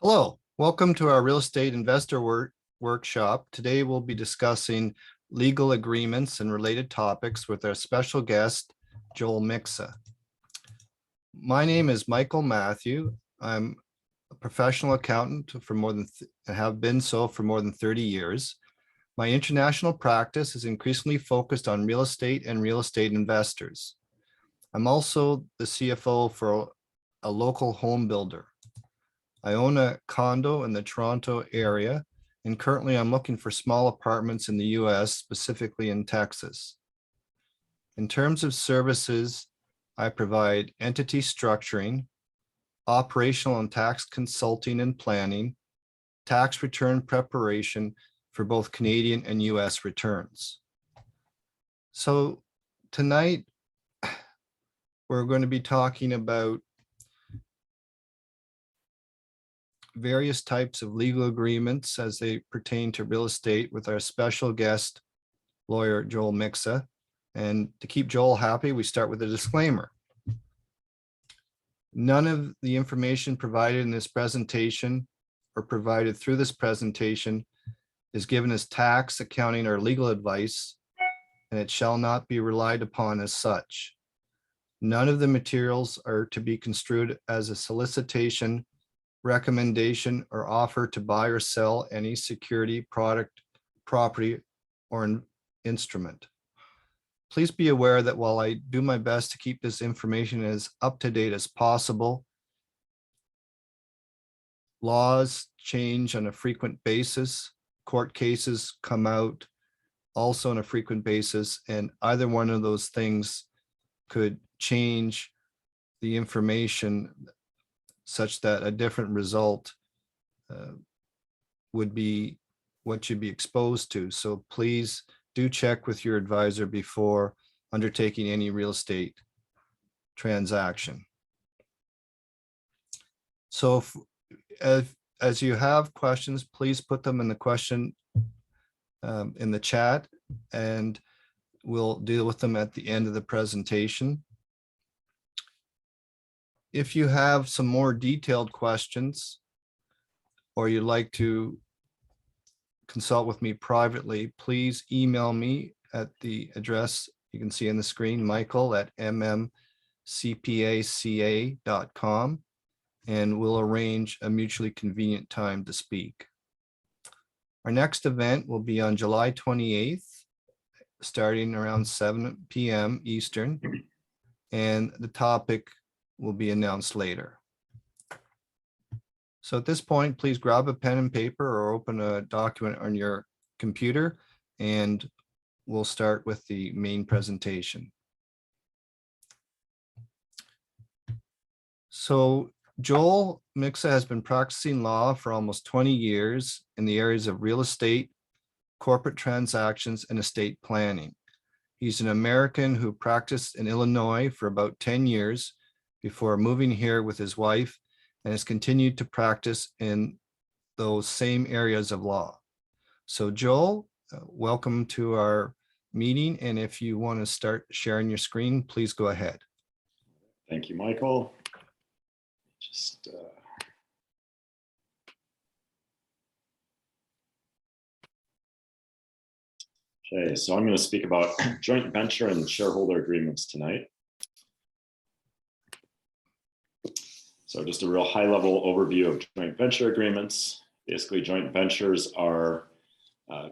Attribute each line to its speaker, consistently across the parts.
Speaker 1: Hello, welcome to our real estate investor workshop. Today we'll be discussing legal agreements and related topics with our special guest, Joel Mixa. My name is Michael Matthew. I'm a professional accountant have been so for more than 30 years. My international practice is increasingly focused on real estate and real estate investors. I'm also the CFO for a local home builder. I own a condo in the Toronto area, and currently I'm looking for small apartments in the US, specifically in Texas. In terms of services, I provide entity structuring, operational and tax consulting and planning, tax return preparation for both Canadian and US returns. So tonight, we're going to be talking about various types of legal agreements as they pertain to real estate with our special guest, lawyer Joel Mixa. And to keep Joel happy, we start with a disclaimer. None of the information provided in this presentation or provided through this presentation is given as tax, accounting, or legal advice, and it shall not be relied upon as such. None of the materials are to be construed as a solicitation, recommendation, or offer to buy or sell any security, product, property, or an instrument. Please be aware that while I do my best to keep this information as up to date as possible, laws change on a frequent basis, court cases come out also on a frequent basis, and either one of those things could change the information such that a different result would be what you'd be exposed to. So please do check with your advisor before undertaking any real estate transaction. So as you have questions, please put them in the question in the chat, and we'll deal with them at the end of the presentation. If you have some more detailed questions or you'd like to consult with me privately, please email me at the address you can see on the screen, michael@mmcpaca.com, and we'll arrange a mutually convenient time to speak. Our next event will be on July 28th, starting around 7 p.m. Eastern, and the topic will be announced later. So at this point, please grab a pen and paper or open a document on your computer, and we'll start with the main presentation. So Joel Mixa has been practicing law for almost 20 years in the areas of real estate, corporate transactions, and estate planning. He's an American who practiced in Illinois for about 10 years before moving here with his wife, and has continued to practice in those same areas of law. So Joel, welcome to our meeting. And if you want to start sharing your screen, please go ahead.
Speaker 2: Thank you, Michael. Okay, so I'm going to speak about joint venture and shareholder agreements tonight. So just a real high-level overview of joint venture agreements. Basically, joint ventures are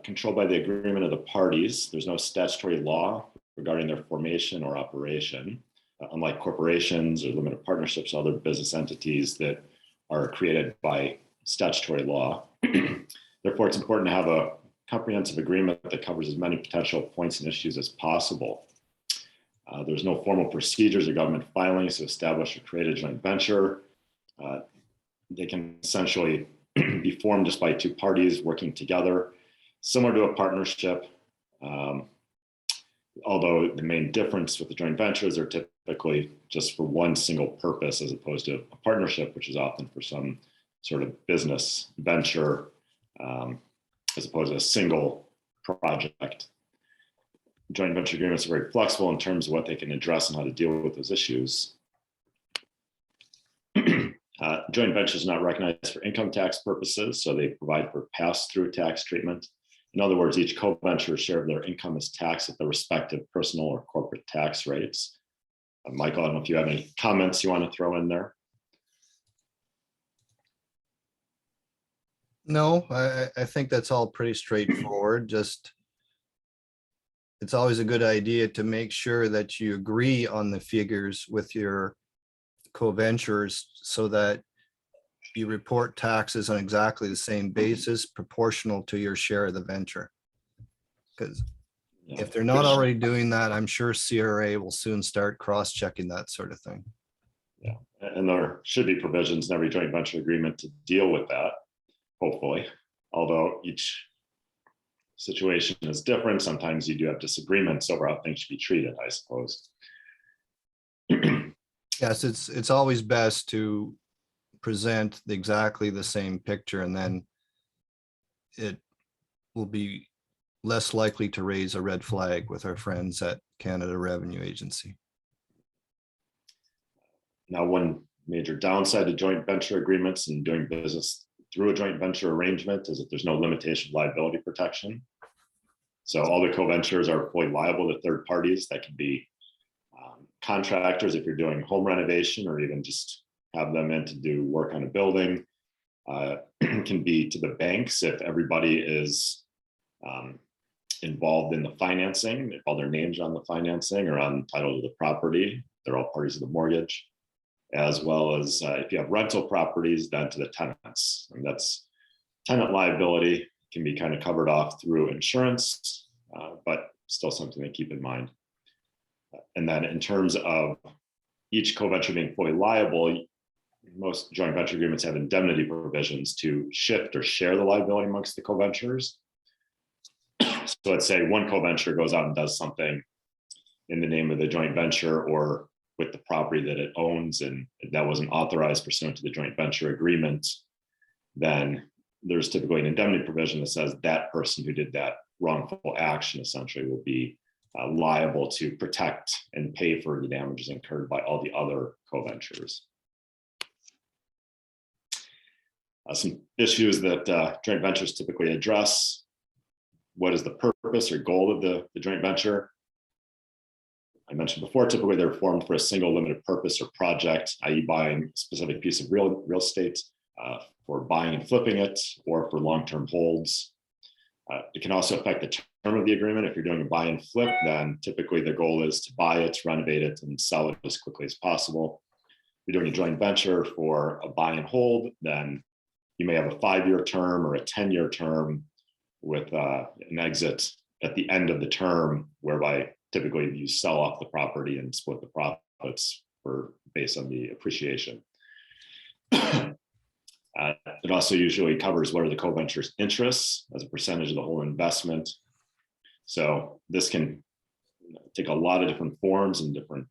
Speaker 2: controlled by the agreement of the parties. There's no statutory law regarding their formation or operation, unlike corporations or limited partnerships or other business entities that are created by statutory law. Therefore, it's important to have a comprehensive agreement that covers as many potential points and issues as possible. There's no formal procedures or government filings to establish or create a joint venture. They can essentially be formed just by two parties working together, similar to a partnership. Although the main difference with the joint ventures are typically just for one single purpose, as opposed to a partnership, which is often for some sort of business venture, as opposed to a single project. Joint venture agreements are very flexible in terms of what they can address and how to deal with those issues. Joint ventures are not recognized for income tax purposes, so they provide for pass-through tax treatment. In other words, each co-venture's share of their income is taxed at the respective personal or corporate tax rates. Michael, I don't know if you have any comments you want to throw in there.
Speaker 1: No, I think that's all pretty straightforward. Just it's always a good idea to make sure that you agree on the figures with your co-ventures so that you report taxes on exactly the same basis proportional to your share of the venture. Because if they're not already doing that, I'm sure CRA will soon start cross-checking that sort of thing.
Speaker 2: Yeah, and there should be provisions in every joint venture agreement to deal with that, hopefully. Although each situation is different, sometimes you do have disagreements over how things should be treated, I suppose.
Speaker 1: Yes, it's always best to present exactly the same picture, and then it will be less likely to raise a red flag with our friends at Canada Revenue Agency.
Speaker 2: Now, one major downside to joint venture agreements and doing business through a joint venture arrangement is that there's no limitation of liability protection. So all the co-ventures are fully liable to third parties. That could be contractors if you're doing home renovation, or even just have them in to do work on a building. Can be to the banks if everybody is involved in the financing, if all their names on the financing or on title to the property, they're all parties of the mortgage, as well as if you have rental properties, then to the tenants. And that's tenant liability can be kind of covered off through insurance, but still something to keep in mind. And then in terms of each co-venture being fully liable, most joint venture agreements have indemnity provisions to shift or share the liability amongst the co-ventures. So let's say one co-venture goes out and does something in the name of the joint venture or with the property that it owns, and that wasn't authorized pursuant to the joint venture agreement, then there's typically an indemnity provision that says that person who did that wrongful action essentially will be liable to protect and pay for the damages incurred by all the other co-ventures. Some issues that joint ventures typically address: what is the purpose or goal of the joint venture? I mentioned before, typically they're formed for a single limited purpose or project, i.e. buying a specific piece of real estate, for buying and flipping it, or for long-term holds. It can also affect the term of the agreement. If you're doing a buy and flip, then typically the goal is to buy it, renovate it, and sell it as quickly as possible. If you're doing a joint venture for a buy and hold, then you may have a 5-year term or a 10-year term with an exit at the end of the term, whereby typically you sell off the property and split the profits based on the appreciation. It also usually covers what are the co-venture's interests as a percentage of the whole investment. So this can take a lot of different forms and different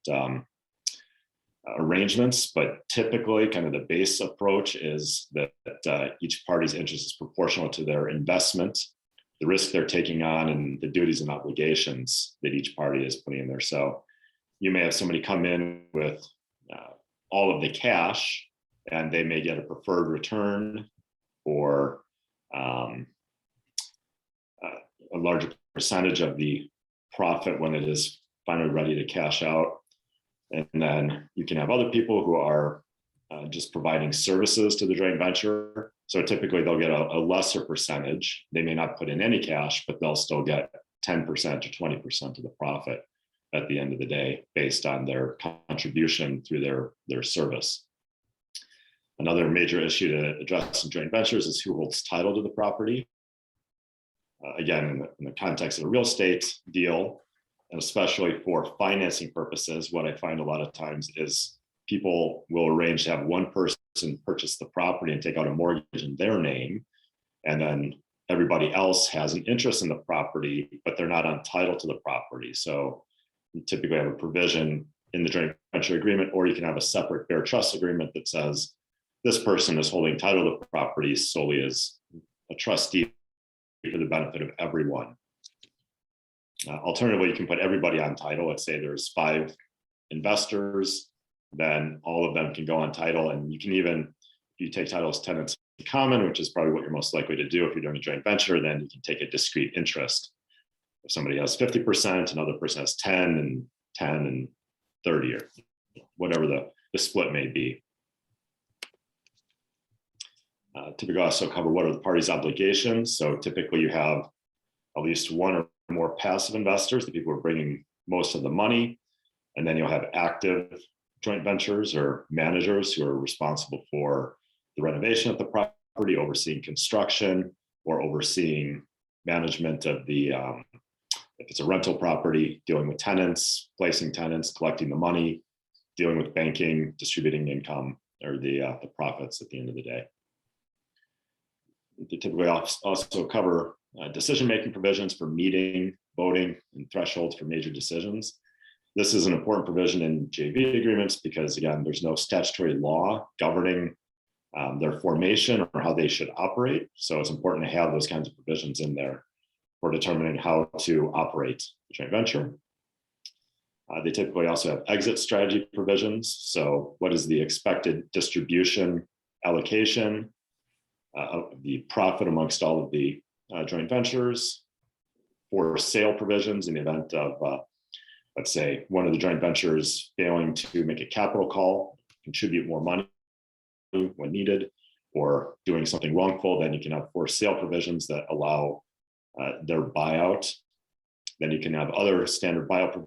Speaker 2: arrangements, but typically kind of the base approach is that each party's interest is proportional to their investment, the risk they're taking on, and the duties and obligations that each party is putting in there. So you may have somebody come in with all of the cash, and they may get a preferred return or a larger percentage of the profit when it is finally ready to cash out. And then you can have other people who are just providing services to the joint venture. So typically they'll get a lesser percentage. They may not put in any cash, but they'll still get 10% or 20% of the profit at the end of the day based on their contribution through their service. Another major issue to address in joint ventures is who holds title to the property. Again, in the context of a real estate deal, and especially for financing purposes, what I find a lot of times is people will arrange to have one person purchase the property and take out a mortgage in their name, and then everybody else has an interest in the property, but they're not on title to the property. So you typically have a provision in the joint venture agreement, or you can have a separate bare trust agreement that says this person is holding title to the property solely as a trustee for the benefit of everyone. Alternatively, you can put everybody on title. Let's say there's 5 investors, then all of them can go on title. And you can even, if you take title as tenants in common, which is probably what you're most likely to do if you're doing a joint venture, then you can take a discrete interest. If somebody has 50%, another person has 10 and 30, or whatever the split may be. Typically also cover what are the parties' obligations. So typically you have at least one or more passive investors, the people who are bringing most of the money. And then you'll have active joint ventures or managers who are responsible for the renovation of the property, overseeing construction, or overseeing management of the, if it's a rental property, dealing with tenants, placing tenants, collecting the money, dealing with banking, distributing income, or the profits at the end of the day. They typically also cover decision-making provisions for meeting, voting, and thresholds for major decisions. This is an important provision in JV agreements because, again, there's no statutory law governing their formation or how they should operate. So it's important to have those kinds of provisions in there for determining how to operate the joint venture. They typically also have exit strategy provisions. So what is the expected distribution allocation of the profit amongst all of the joint ventures, for sale provisions in the event of, let's say, one of the joint ventures failing to make a capital call, contribute more money when needed, or doing something wrongful, then you can have for sale provisions that allow their buyout. Then you can have other standard buyout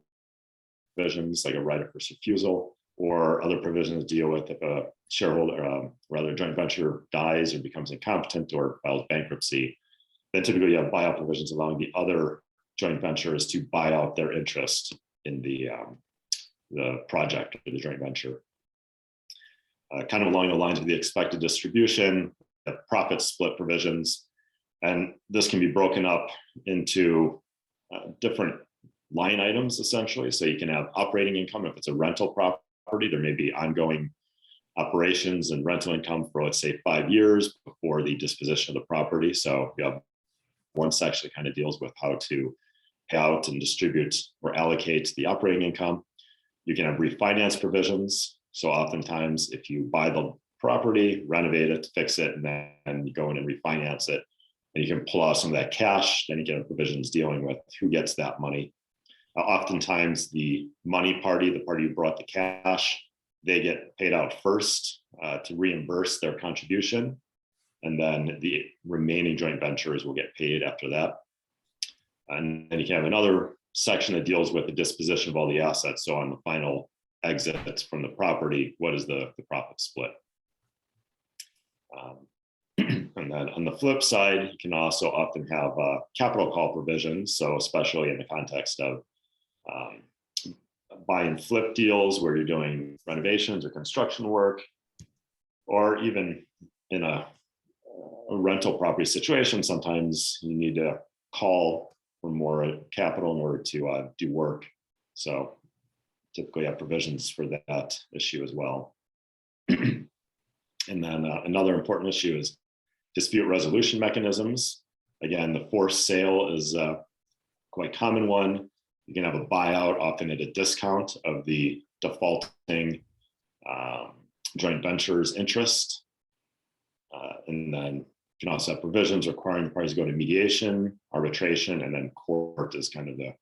Speaker 2: provisions like a right of first refusal, or other provisions deal with if a shareholder, rather a joint venture dies or becomes incompetent or files bankruptcy. Then typically you have buyout provisions allowing the other joint ventures to buy out their interest in the project or the joint venture. Kind of along the lines of the expected distribution, the profit split provisions. And this can be broken up into different line items, essentially. So you can have operating income. If it's a rental property, there may be ongoing operations and rental income for, let's say, 5 years before the disposition of the property. So you have one section that kind of deals with how to pay out and distribute or allocate the operating income. You can have refinance provisions. So oftentimes if you buy the property, renovate it, fix it, and then you go in and refinance it, and you can pull out some of that cash, then you can have provisions dealing with who gets that money. Oftentimes the money party, the party who brought the cash, they get paid out first to reimburse their contribution. And then the remaining joint ventures will get paid after that. And then you can have another section that deals with the disposition of all the assets. So on the final exit from the property, what is the profit split? And then on the flip side, you can also often have capital call provisions. So especially in the context of buy and flip deals where you're doing renovations or construction work, or even in a rental property situation, sometimes you need to call for more capital in order to do work. So typically have provisions for that issue as well. And then another important issue is dispute resolution mechanisms. Again, the forced sale is a quite common one. You can have a buyout, often at a discount of the defaulting joint venture's interest. And then you can also have provisions requiring the parties to go to mediation, arbitration, and then court is kind of the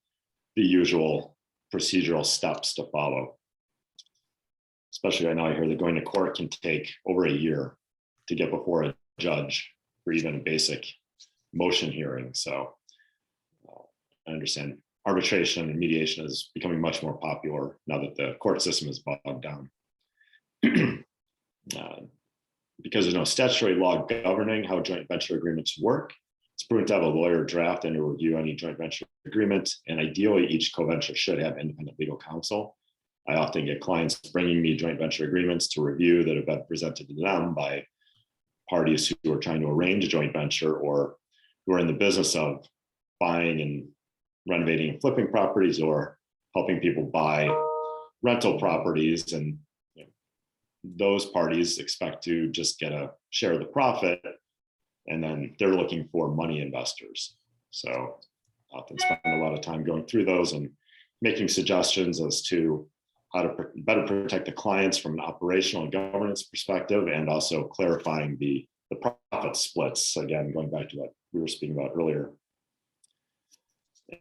Speaker 2: usual procedural steps to follow. Especially right now, I hear that going to court can take over a year to get before a judge for even a basic motion hearing. So I understand arbitration and mediation is becoming much more popular now that the court system is bogged down. Because there's no statutory law governing how joint venture agreements work, it's prudent to have a lawyer draft and to review any joint venture agreement. And ideally, each co-venture should have independent legal counsel. I often get clients bringing me joint venture agreements to review that have been presented to them by parties who are trying to arrange a joint venture or who are in the business of buying and renovating and flipping properties or helping people buy rental properties. And those parties expect to just get a share of the profit, and then they're looking for money investors. So often spend a lot of time going through those and making suggestions as to how to better protect the clients from an operational and governance perspective, and also clarifying the profit splits. Again, going back to what we were speaking about earlier.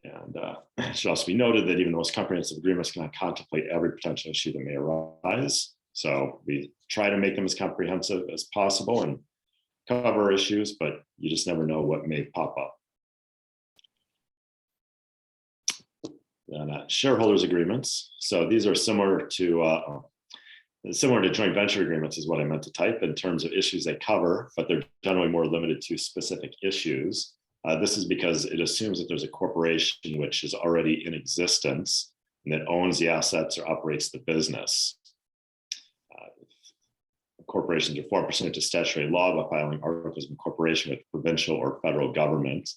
Speaker 2: And it should also be noted that even the most comprehensive agreements cannot contemplate every potential issue that may arise. So we try to make them as comprehensive as possible and cover issues, but you just never know what may pop up. And shareholders agreements. So these are similar to joint venture agreements is what I meant to type in terms of issues they cover, but they're generally more limited to specific issues. This is because it assumes that there's a corporation which is already in existence and that owns the assets or operates the business. Corporations are formed pursuant to statutory law by filing articles of incorporation with provincial or federal government.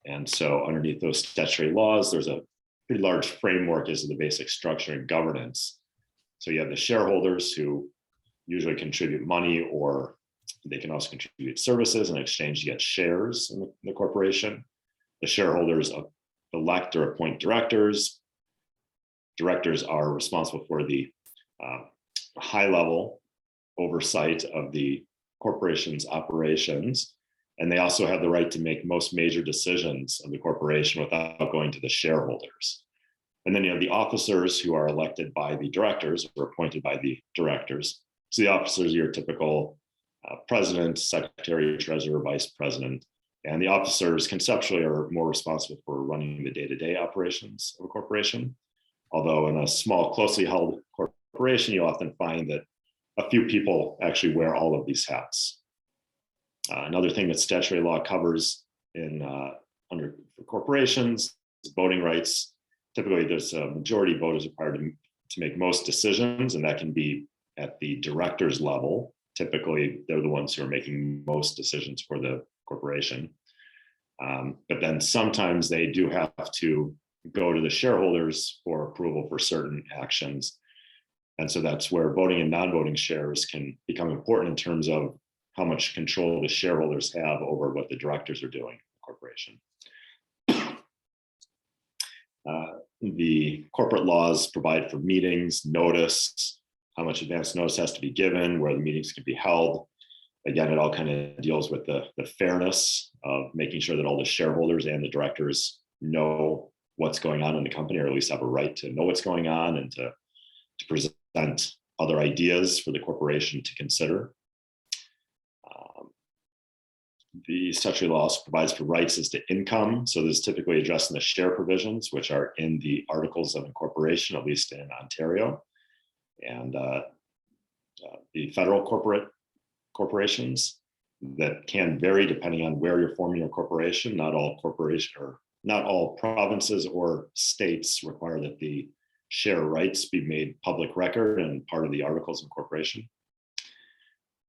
Speaker 2: And so underneath those statutory laws, there's a pretty large framework as to the basic structure and governance. So you have the shareholders who usually contribute money, or they can also contribute services in exchange to get shares in the corporation. The shareholders elect or appoint directors. Directors are responsible for the high level oversight of the corporation's operations. And they also have the right to make most major decisions of the corporation without going to the shareholders. And then you have the officers who are elected by the directors or appointed by the directors. So the officers are your typical president, secretary, treasurer, vice president. And the officers conceptually are more responsible for running the day-to-day operations of a corporation. Although in a small, closely held corporation, you often find that a few people actually wear all of these hats. Another thing that statutory law covers under corporations is voting rights. Typically, there's a majority vote is required to make most decisions, and that can be at the directors level. Typically, they're the ones who are making most decisions for the corporation. But then sometimes they do have to go to the shareholders for approval for certain actions. And so that's where voting and non-voting shares can become important in terms of how much control the shareholders have over what the directors are doing in the corporation. The corporate laws provide for meetings, notice, how much advance notice has to be given, where the meetings can be held. Again, it all kind of deals with the fairness of making sure that all the shareholders and the directors know what's going on in the company, or at least have a right to know what's going on and to present other ideas for the corporation to consider. The statutory law also provides for rights as to income. So this is typically addressed in the share provisions, which are in the Articles of Incorporation, at least in Ontario. And the federal corporations that can vary depending on where you're forming your corporation. Not all provinces or states require that the share rights be made public record and part of the Articles of Incorporation.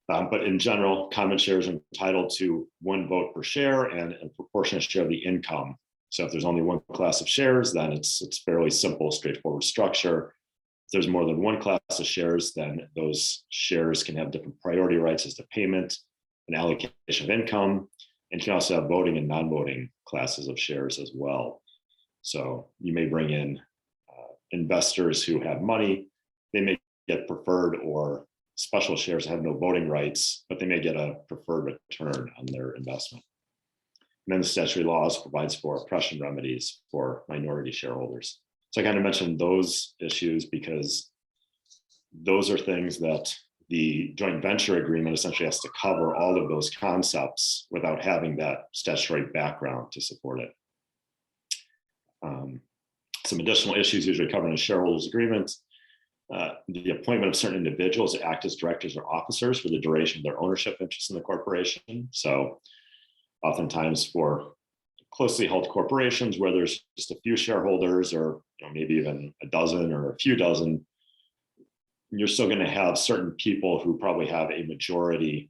Speaker 2: But in general, common shares are entitled to 1 vote per share and a proportionate share of the income. So if there's only one class of shares, then it's fairly simple, straightforward structure. If there's more than one class of shares, then those shares can have different priority rights as to payment and allocation of income, and you can also have voting and non-voting classes of shares as well. So you may bring in investors who have money. They may get preferred or special shares that have no voting rights, but they may get a preferred return on their investment. And then the statutory laws provides for oppression remedies for minority shareholders. So I kind of mentioned those issues because those are things that the joint venture agreement essentially has to cover all of those concepts without having that statutory background to support it. Some additional issues usually covered in shareholders agreements. The appointment of certain individuals to act as directors or officers for the duration of their ownership interest in the corporation. So oftentimes for closely held corporations where there's just a few shareholders, or maybe even a dozen or a few dozen, you're still going to have certain people who probably have a majority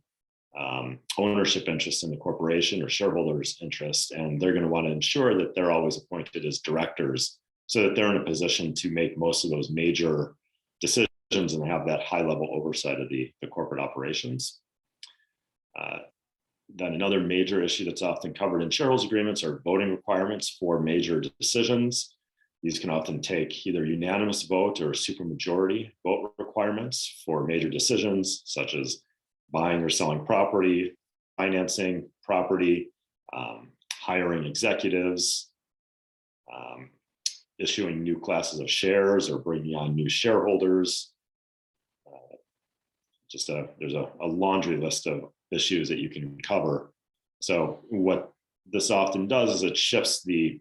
Speaker 2: ownership interest in the corporation or shareholders interest, and they're going to want to ensure that they're always appointed as directors so that they're in a position to make most of those major decisions and have that high level oversight of the corporate operations. Then another major issue that's often covered in shareholders agreements are voting requirements for major decisions. These can often take either unanimous vote or supermajority vote requirements for major decisions, such as buying or selling property, financing property, hiring executives, issuing new classes of shares or bringing on new shareholders. There's a laundry list of issues that you can cover. So what this often does is it shifts the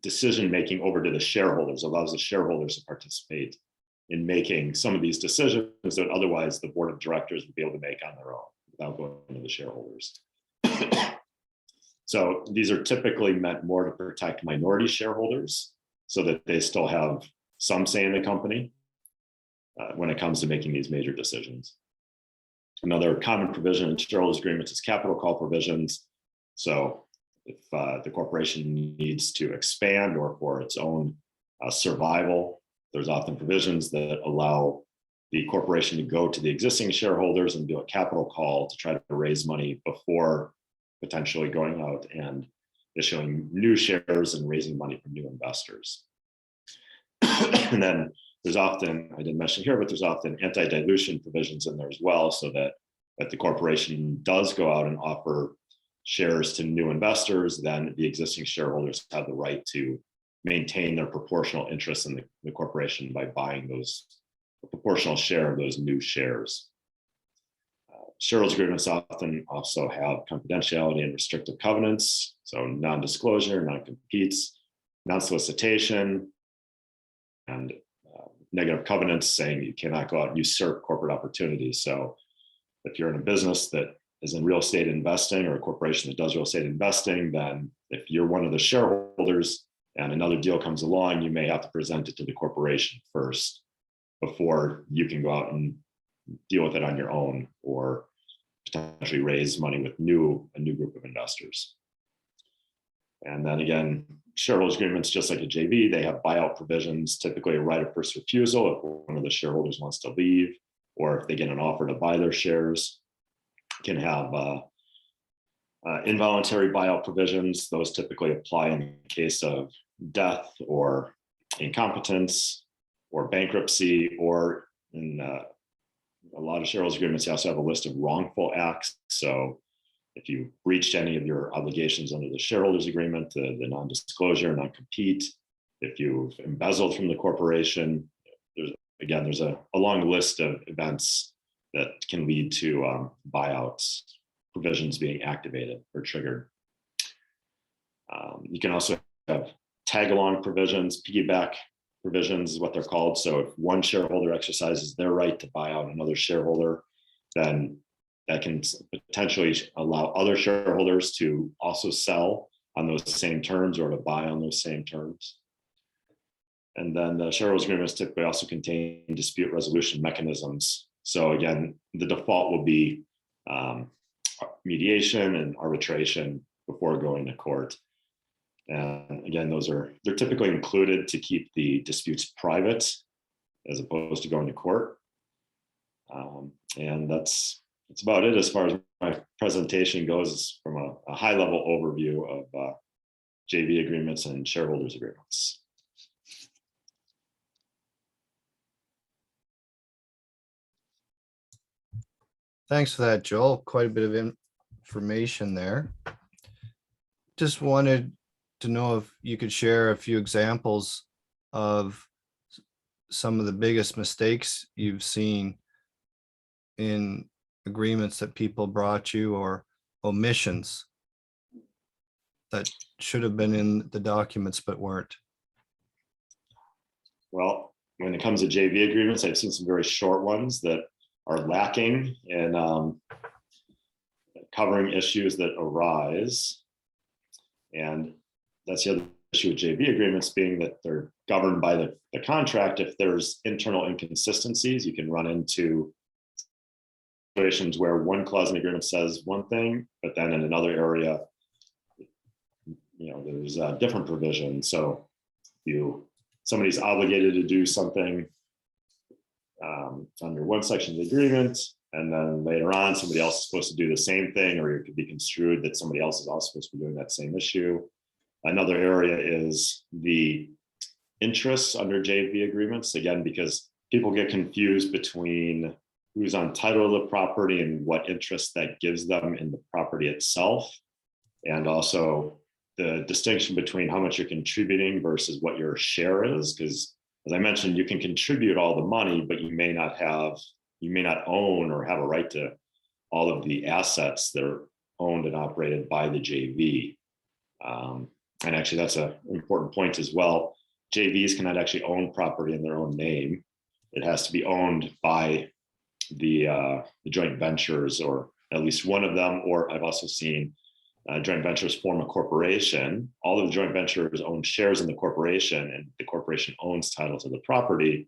Speaker 2: decision-making over to the shareholders, allows the shareholders to participate in making some of these decisions that otherwise the board of directors would be able to make on their own without going to the shareholders. So these are typically meant more to protect minority shareholders so that they still have some say in the company when it comes to making these major decisions. Another common provision in shareholders agreements is capital call provisions. So if the corporation needs to expand or for its own survival, there's often provisions that allow the corporation to go to the existing shareholders and do a capital call to try to raise money before potentially going out and issuing new shares and raising money from new investors. And then there's often, I didn't mention here, but there's often anti-dilution provisions in there as well, so that if the corporation does go out and offer shares to new investors, then the existing shareholders have the right to maintain their proportional interest in the corporation by buying a proportional share of those new shares. Shareholders agreements often also have confidentiality and restrictive covenants, so non-disclosure, non-competes, non-solicitation, and negative covenants saying you cannot go out and usurp corporate opportunities. So if you're in a business that is in real estate investing or a corporation that does real estate investing, then if you're one of the shareholders and another deal comes along, you may have to present it to the corporation first before you can go out and deal with it on your own or potentially raise money with a new group of investors. And then again, shareholders agreements, just like a JV, they have buyout provisions, typically a right of first refusal if one of the shareholders wants to leave, or if they get an offer to buy their shares. Can have involuntary buyout provisions. Those typically apply in the case of death or incompetence or bankruptcy, or in a lot of shareholders agreements, you also have a list of wrongful acts. So if you breached any of your obligations under the shareholders agreement, the non-disclosure, non-compete, if you've embezzled from the corporation, there's a long list of events that can lead to buyouts provisions being activated or triggered. You can also have tag-along provisions, piggyback provisions is what they're called. So if one shareholder exercises their right to buy out another shareholder, then that can potentially allow other shareholders to also sell on those same terms or to buy on those same terms. And then the shareholders agreements typically also contain dispute resolution mechanisms. So again, the default will be mediation and arbitration before going to court. And again, they're typically included to keep the disputes private as opposed to going to court. And that's about it as far as my presentation goes, from a high level overview of JV agreements and shareholders agreements.
Speaker 1: Thanks for that, Joel. Quite a bit of information there. Just wanted to know if you could share a few examples of some of the biggest mistakes you've seen in agreements that people brought you, or omissions that should have been in the documents but weren't.
Speaker 2: Well, when it comes to JV agreements, I've seen some very short ones that are lacking in covering issues that arise. And that's the other issue with JV agreements, being that they're governed by the contract. If there's internal inconsistencies, you can run into situations where one clause in the agreement says one thing, but then in another area, there's a different provision. So somebody's obligated to do something under one section of the agreement, and then later on somebody else is supposed to do the same thing, or it could be construed that somebody else is also supposed to be doing that same issue. Another area is the interests under JV agreements, again, because people get confused between who's on title of the property and what interest that gives them in the property itself. And also the distinction between how much you're contributing versus what your share is. Because as I mentioned, you can contribute all the money, but you may not own or have a right to all of the assets that are owned and operated by the JV. And actually, that's an important point as well. JVs cannot actually own property in their own name. It has to be owned by the joint ventures, or at least one of them. Or I've also seen joint ventures form a corporation. All of the joint ventures own shares in the corporation, and the corporation owns title to the property,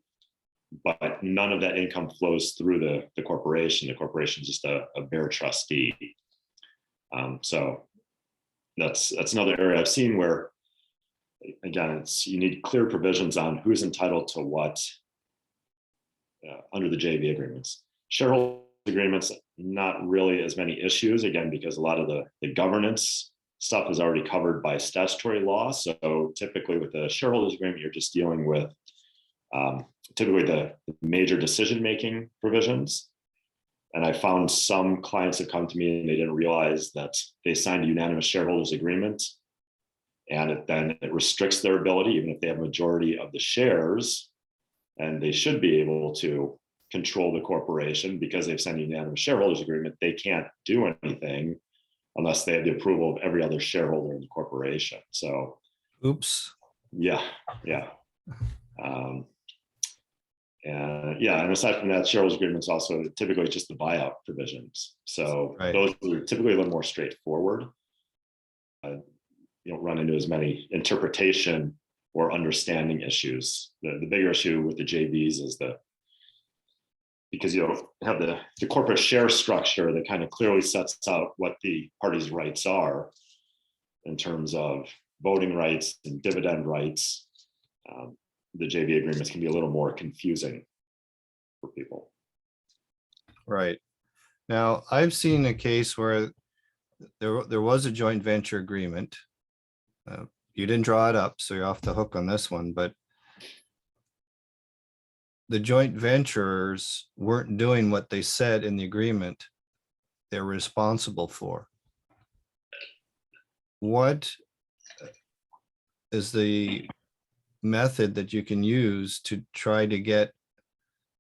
Speaker 2: but none of that income flows through the corporation. The corporation is just a bare trustee. So that's another area I've seen where, again, you need clear provisions on who's entitled to what under the JV agreements. Shareholder agreements, not really as many issues, again, because a lot of the governance stuff is already covered by statutory law. So typically with a shareholders agreement, you're just dealing with typically the major decision-making provisions. And I found some clients have come to me and they didn't realize that they signed a unanimous shareholders agreement, and it restricts their ability, even if they have a majority of the shares, and they should be able to control the corporation because they've signed a unanimous shareholders agreement. They can't do anything unless they have the approval of every other shareholder in the corporation. So,
Speaker 1: Oops.
Speaker 2: yeah. And aside from that, shareholders agreements also typically just the buyout provisions. So
Speaker 1: Right.
Speaker 2: Those are typically a little more straightforward. You don't run into as many interpretation or understanding issues. The bigger issue with the JVs is because you don't have the corporate share structure that kind of clearly sets out what the parties' rights are in terms of voting rights and dividend rights. The JV agreements can be a little more confusing for people.
Speaker 1: Right. Now, I've seen a case where there was a joint venture agreement. You didn't draw it up, so you're off the hook on this one, but the joint venturers weren't doing what they said in the agreement they're responsible for. What is the method that you can use to try to get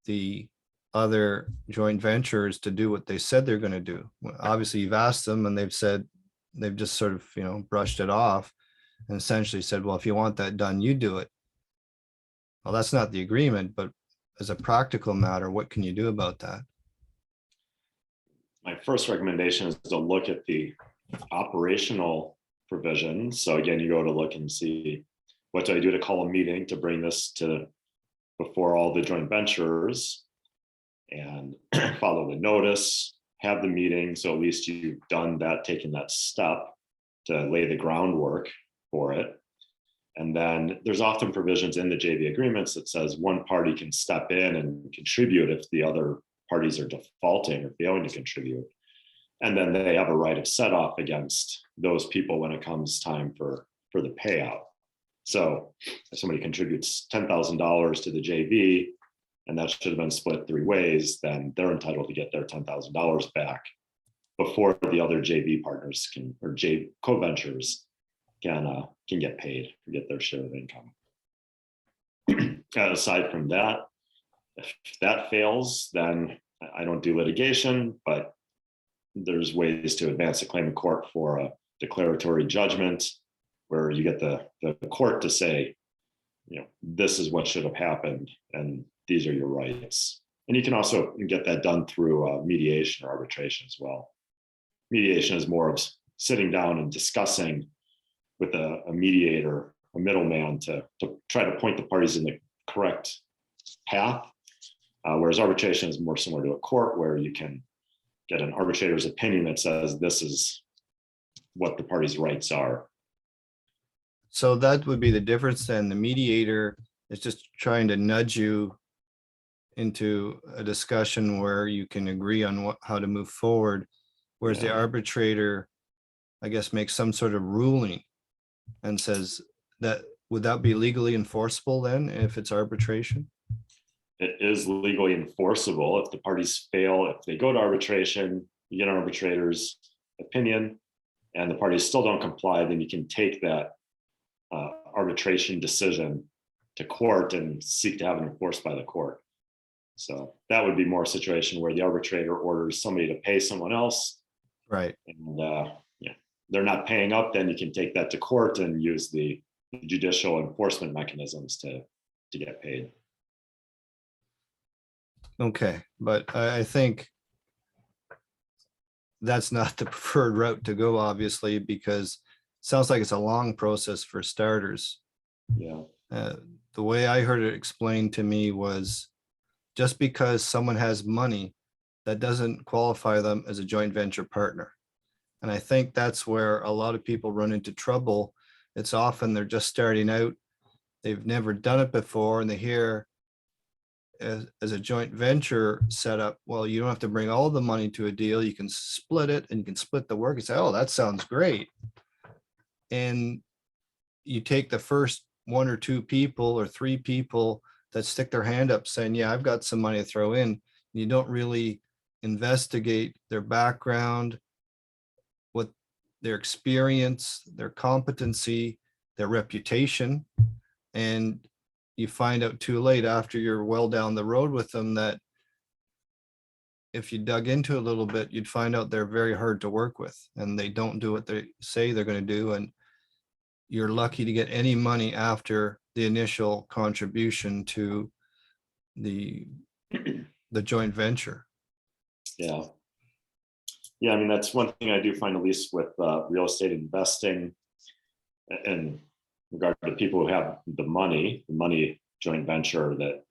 Speaker 1: the other joint ventures to do what they said they're going to do? Obviously, you've asked them and they've just sort of, brushed it off and essentially said, well, if you want that done, you do it. Well, that's not the agreement, but as a practical matter, what can you do about that?
Speaker 2: My first recommendation is to look at the operational provisions. So again, you go to look and see, what do I do to call a meeting to bring this to before all the joint ventures, and follow the notice, have the meeting. So at least you've done that, taken that step to lay the groundwork for it. And then there's often provisions in the JV agreements that says one party can step in and contribute if the other parties are defaulting or failing to contribute. And then they have a right of set off against those people when it comes time for the payout. So if somebody contributes $10,000 to the JV, and that should have been split 3 ways, then they're entitled to get their $10,000 back before the other JV partners or co-ventures can get paid or get their share of income. Aside from that, if that fails, then I don't do litigation, but there's ways to advance a claim in court for a declaratory judgment where you get the court to say, this is what should have happened and these are your rights. And you can also get that done through mediation or arbitration as well. Mediation is more of sitting down and discussing with a mediator, a middleman, to try to point the parties in the correct path. Whereas arbitration is more similar to a court where you can get an arbitrator's opinion that says this is what the parties' rights are.
Speaker 1: So that would be the difference then. The mediator is just trying to nudge you into a discussion where you can agree on how to move forward, whereas the arbitrator, I guess, makes some sort of ruling and says that, would that be legally enforceable then if it's arbitration?
Speaker 2: It is legally enforceable if the parties fail. If they go to arbitration, you get an arbitrator's opinion, and the parties still don't comply, then you can take that arbitration decision to court and seek to have it enforced by the court. So that would be more a situation where the arbitrator orders somebody to pay someone else,
Speaker 1: Right.
Speaker 2: and they're not paying up. Then you can take that to court and use the judicial enforcement mechanisms to get paid.
Speaker 1: Okay, but I think that's not the preferred route to go, obviously, because it sounds like it's a long process for starters.
Speaker 2: Yeah.
Speaker 1: The way I heard it explained to me was just because someone has money, that doesn't qualify them as a joint venture partner. And I think that's where a lot of people run into trouble. It's often they're just starting out, they've never done it before, and they hear as a joint venture setup, well, you don't have to bring all the money to a deal, you can split it and you can split the work and say, oh, that sounds great. And you take the first one or two people or three people that stick their hand up saying, yeah, I've got some money to throw in. You don't really investigate their background, what their experience, their competency, their reputation. And you find out too late after you're well down the road with them that if you dug into it a little bit, you'd find out they're very hard to work with and they don't do what they say they're going to do. And you're lucky to get any money after the initial contribution to the joint venture.
Speaker 2: Yeah. Yeah, I mean, that's one thing I do find, at least with real estate investing, in regard to people who have the money joint venture, that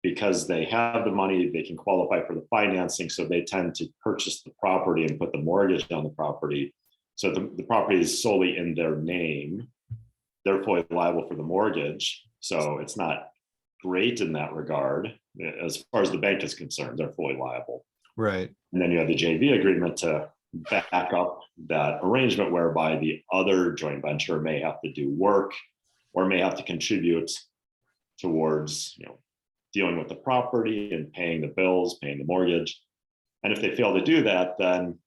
Speaker 2: because they have the money, they can qualify for the financing. So they tend to purchase the property and put the mortgage on the property. So the property is solely in their name. They're fully liable for the mortgage. So it's not great in that regard. As far as the bank is concerned, they're fully liable.
Speaker 1: Right.
Speaker 2: And then you have the JV agreement to back up that arrangement, whereby the other joint venture may have to do work or may have to contribute towards, dealing with the property and paying the bills, paying the mortgage. And if they fail to do that, then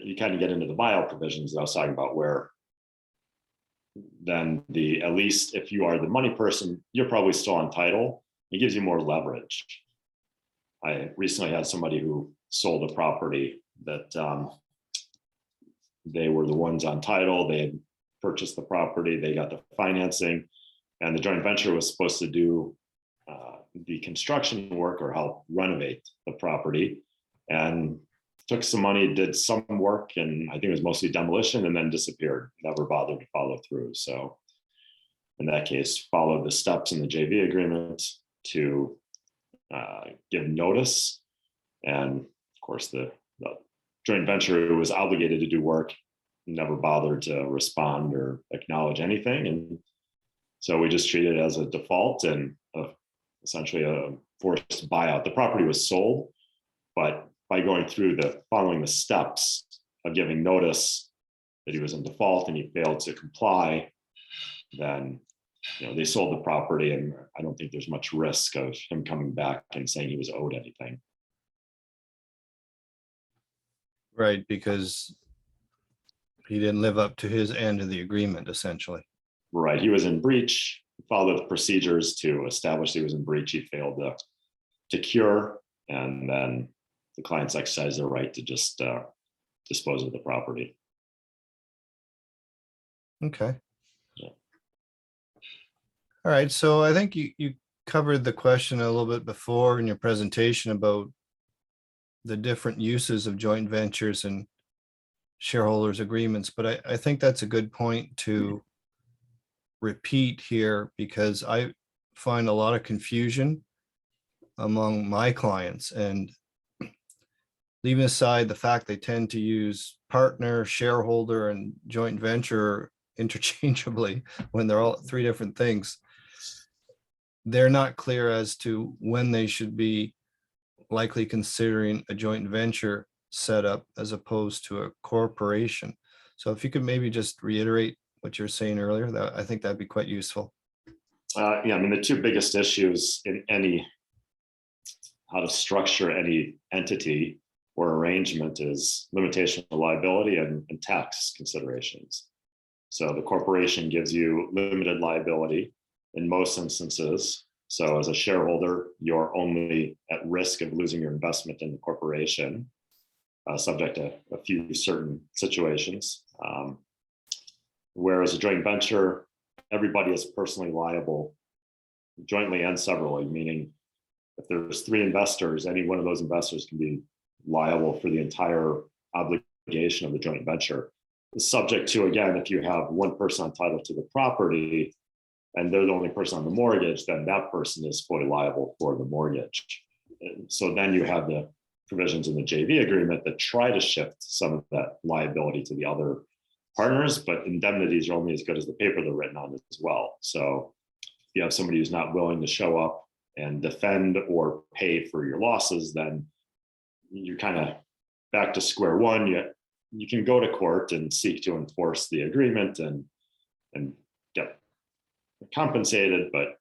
Speaker 2: you kind of get into the buyout provisions that I was talking about, where then at least if you are the money person, you're probably still on title. It gives you more leverage. I recently had somebody who sold a property that they were the ones on title. They had purchased the property, they got the financing, and the joint venture was supposed to do the construction work or help renovate the property, and took some money, did some work, and I think it was mostly demolition, and then disappeared, never bothered to follow through. So in that case, followed the steps in the JV agreement to give notice. And of course, the joint venture was obligated to do work, never bothered to respond or acknowledge anything. And so we just treated it as a default and essentially a forced buyout. The property was sold, but by going through following the steps of giving notice that he was in default and he failed to comply, then they sold the property, and I don't think there's much risk of him coming back and saying he was owed anything.
Speaker 1: Right, because he didn't live up to his end of the agreement, essentially.
Speaker 2: Right, he was in breach, followed the procedures to establish he was in breach. He failed to cure, and then the clients exercised their right to just dispose of the property.
Speaker 1: Okay.
Speaker 2: Yeah.
Speaker 1: All right, so I think you covered the question a little bit before in your presentation about the different uses of joint ventures and shareholders agreements, but I think that's a good point to repeat here, because I find a lot of confusion among my clients, and leaving aside the fact they tend to use partner, shareholder, and joint venture interchangeably when they're all three different things, they're not clear as to when they should be likely considering a joint venture setup as opposed to a corporation. So if you could maybe just reiterate what you're saying earlier, that I think that'd be quite useful.
Speaker 2: Yeah, I mean, the two biggest issues in how to structure any entity or arrangement is limitation of liability and tax considerations. So the corporation gives you limited liability in most instances. So as a shareholder, you're only at risk of losing your investment in the corporation, subject to a few certain situations. Whereas a joint venture, everybody is personally liable, jointly and severally, meaning if there's 3 investors, any one of those investors can be liable for the entire obligation of the joint venture. Subject to, again, if you have one person entitled to the property and they're the only person on the mortgage, then that person is fully liable for the mortgage. And so then you have the provisions in the JV agreement that try to shift some of that liability to the other partners, but indemnities are only as good as the paper they're written on as well. So if you have somebody who's not willing to show up and defend or pay for your losses, then you're kind of back to square one. You can go to court and seek to enforce the agreement and get compensated, but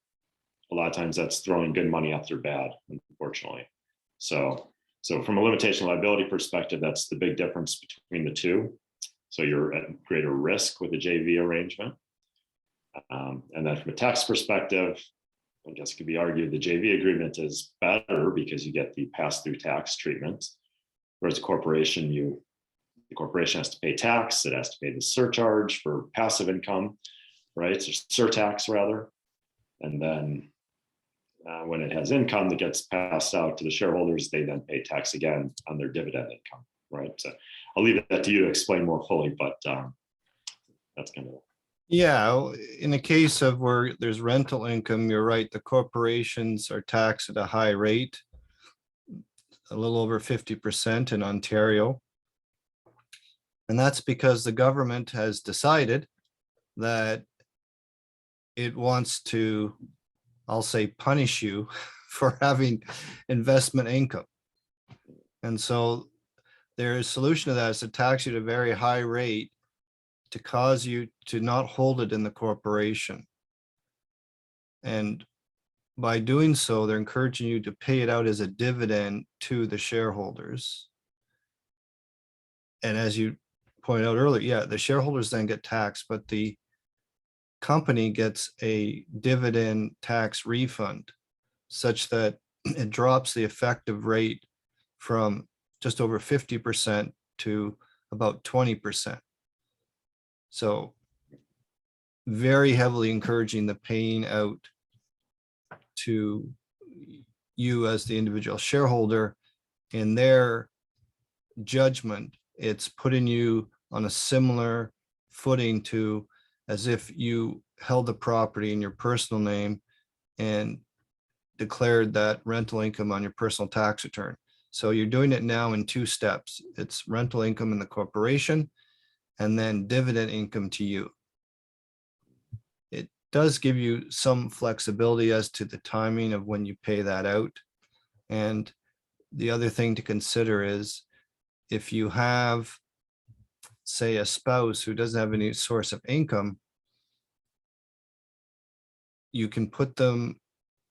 Speaker 2: a lot of times that's throwing good money after bad, unfortunately. So from a limitation liability perspective, that's the big difference between the two. So you're at greater risk with a JV arrangement. And then from a tax perspective, I guess it could be argued the JV agreement is better because you get the pass-through tax treatment, whereas a corporation, the corporation has to pay tax, it has to pay the surcharge for passive income, right? So surtax rather. And then when it has income that gets passed out to the shareholders, they then pay tax again on their dividend income, right? So I'll leave that to you to explain more fully, but that's kind of.
Speaker 1: Yeah, in the case of where there's rental income, you're right, the corporations are taxed at a high rate, a little over 50% in Ontario. And that's because the government has decided that it wants to, I'll say, punish you for having investment income. And so their solution to that is to tax you at a very high rate to cause you to not hold it in the corporation. And by doing so, they're encouraging you to pay it out as a dividend to the shareholders. And as you pointed out earlier, yeah, the shareholders then get taxed, but the company gets a dividend tax refund such that it drops the effective rate from just over 50% to about 20%. So very heavily encouraging the paying out to you as the individual shareholder. In their judgment, it's putting you on a similar footing to as if you held the property in your personal name and declared that rental income on your personal tax return. So you're doing it now in 2 steps. It's rental income in the corporation and then dividend income to you. It does give you some flexibility as to the timing of when you pay that out. And the other thing to consider is if you have, say, a spouse who doesn't have any source of income, you can put them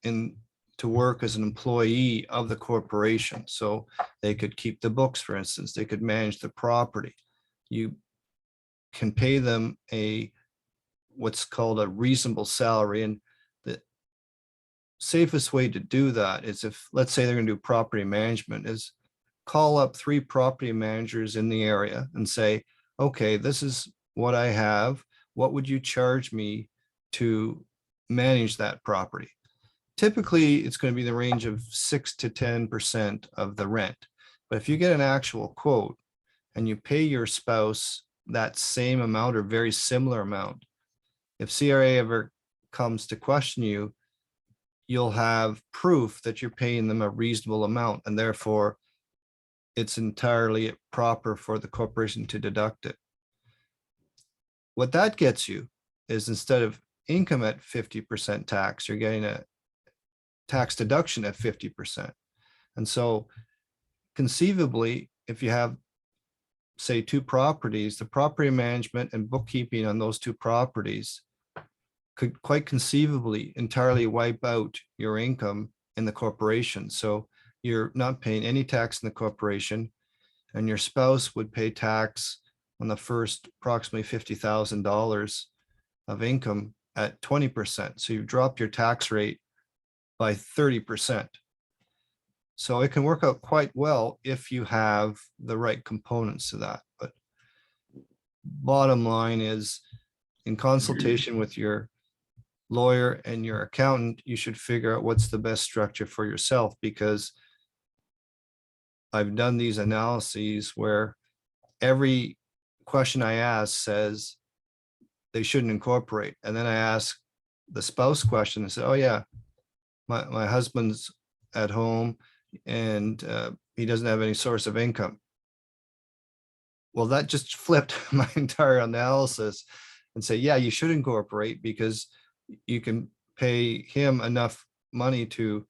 Speaker 1: in to work as an employee of the corporation. So they could keep the books, for instance, they could manage the property. You can pay them what's called a reasonable salary. And the safest way to do that is if, let's say they're going to do property management, is call up 3 property managers in the area and say, okay, this is what I have. What would you charge me to manage that property? Typically, it's going to be in the range of 6 to 10% of the rent. But if you get an actual quote and you pay your spouse that same amount or very similar amount, if CRA ever comes to question you, you'll have proof that you're paying them a reasonable amount, and therefore it's entirely proper for the corporation to deduct it. What that gets you is instead of income at 50% tax, you're getting a tax deduction at 50%. And so conceivably, if you have say, two properties, the property management and bookkeeping on those two properties could quite conceivably entirely wipe out your income in the corporation. So you're not paying any tax in the corporation, and your spouse would pay tax on the first approximately $50,000 of income at 20%. So you've dropped your tax rate by 30%. So it can work out quite well if you have the right components to that. But bottom line is, in consultation with your lawyer and your accountant, you should figure out what's the best structure for yourself, because I've done these analyses where every question I ask says they shouldn't incorporate. And then I ask the spouse question and say, oh yeah, my husband's at home and he doesn't have any source of income. Well, that just flipped my entire analysis and say, yeah, you should incorporate, because you can pay him enough money to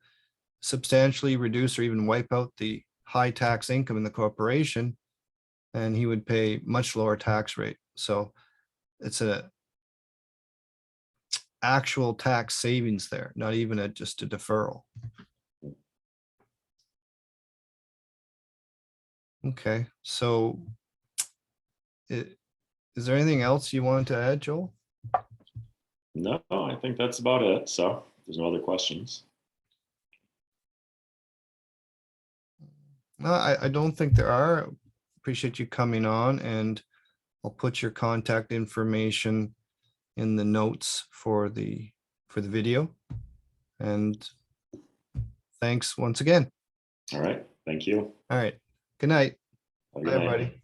Speaker 1: substantially reduce or even wipe out the high tax income in the corporation, and he would pay much lower tax rate. So it's a actual tax savings there, not even just a deferral. Okay, so is there anything else you wanted to add, Joel?
Speaker 2: No, I think that's about it. So if there's no other questions.
Speaker 1: No, I don't think there are. Appreciate you coming on, and I'll put your contact information in the notes for the video. And thanks once again.
Speaker 2: All right. Thank you.
Speaker 1: All right. Good night.
Speaker 2: Have a
Speaker 1: Bye,
Speaker 2: good night.
Speaker 1: everybody.